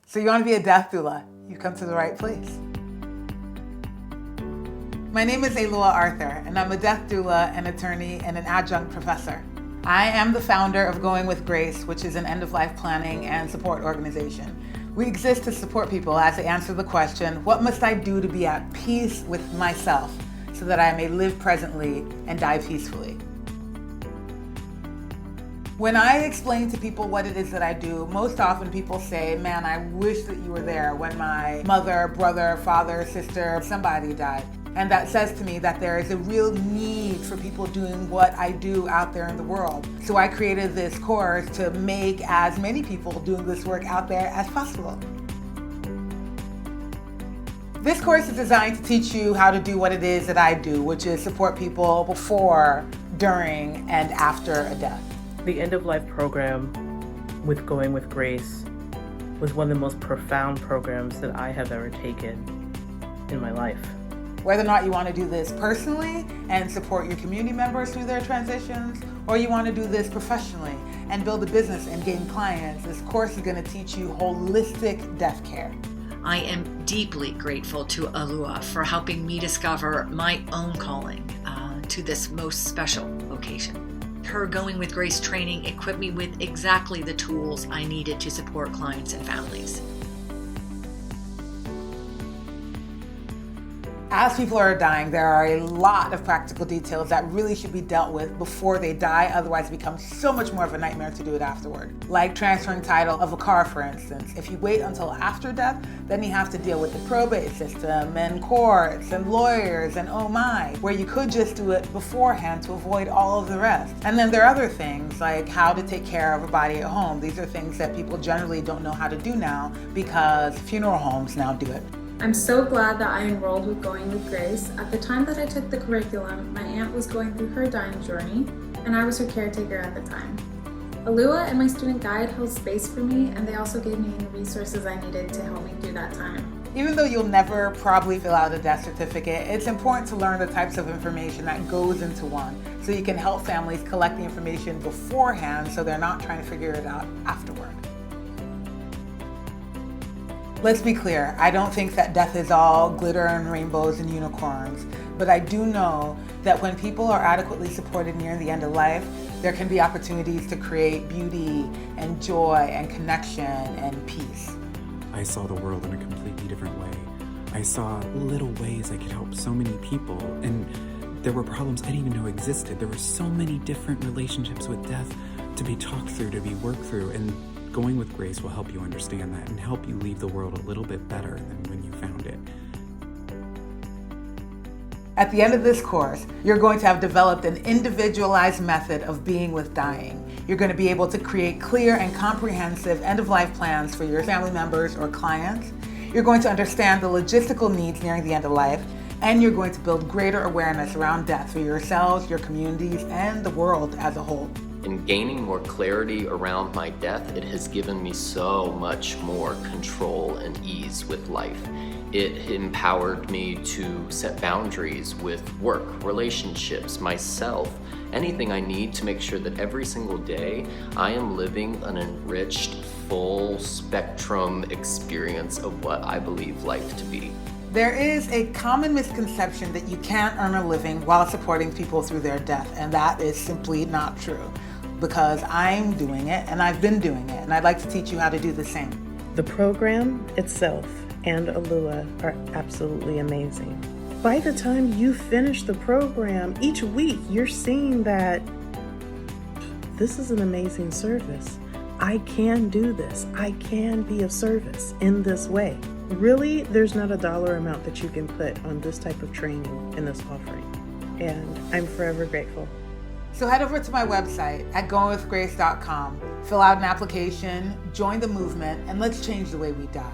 So you want to be a death doula? You come to the right place. My name is ALUA Arthur, and I'm a death doula, an attorney, and an adjunct professor. I am the founder of Going with Grace, which is an end-of-life planning and support organization. We exist to support people as they answer the question, what must I do to be at peace with myself so that I may live presently and die peacefully? When I explain to people what it is that I do, most often people say, man, I wish that you were there when my mother, brother, father, sister, somebody died. And that says to me that there is a real need for people doing what I do out there in the world. So I created this course to make as many people doing this work out there as possible. This course is designed to teach you how to do what it is that I do, which is support people before, during, and after a death. The end-of-life program with Going with Grace was one of the most profound programs that I have ever taken in my life. Whether or not you want to do this personally and support your community members through their transitions, or you want to do this professionally and build a business and gain clients, this course is going to teach you holistic death care. I am deeply grateful to ALUA for helping me discover my own calling to this most special vocation. Her Going with Grace training equipped me with exactly the tools I needed to support clients and families. As people are dying, there are a lot of practical details that really should be dealt with before they die, otherwise it becomes so much more of a nightmare to do it afterward. Like transferring title of a car, for instance. If you wait until after death, then you have to deal with the probate system and courts and lawyers and oh my, where you could just do it beforehand to avoid all of the rest. And then there are other things like how to take care of a body at home. These are things that people generally don't know how to do now because funeral homes now do it. I'm so glad that I enrolled with Going with Grace. At the time that I took the curriculum, my aunt was going through her dying journey, and I was her caretaker at the time. ALUA and my student guide held space for me, and they also gave me the resources I needed to help me through that time. Even though you'll never probably fill out a death certificate, it's important to learn the types of information that goes into one, so you can help families collect the information beforehand so they're not trying to figure it out afterward. Let's be clear, I don't think that death is all glitter and rainbows and unicorns, but I do know that when people are adequately supported near the end of life, there can be opportunities to create beauty and joy and connection and peace. I saw the world in a completely different way. I saw little ways I could help so many people, and there were problems I didn't even know existed. There were so many different relationships with death to be talked through, to be worked through, and Going with Grace will help you understand that and help you leave the world a little bit better than when you found it. At the end of this course, you're going to have developed an individualized method of being with dying. You're going to be able to create clear and comprehensive end-of-life plans for your family members or clients. You're going to understand the logistical needs nearing the end of life, and you're going to build greater awareness around death for yourselves, your communities, and the world as a whole. In gaining more clarity around my death, it has given me so much more control and ease with life. It empowered me to set boundaries with work, relationships, myself, anything I need to make sure that every single day I am living an enriched, full spectrum experience of what I believe life to be. There is a common misconception that you can't earn a living while supporting people through their death, and that is simply not true. Because I'm doing it and I've been doing it, and I'd like to teach you how to do the same. The program itself and ALUA are absolutely amazing. By the time you finish the program, each week you're seeing that this is an amazing service. I can do this. I can be of service in this way. Really, there's not a dollar amount that you can put on this type of training and this offering. And I'm forever grateful. So head over to my website at goingwithgrace.com, fill out an application, join the movement, and let's change the way we die.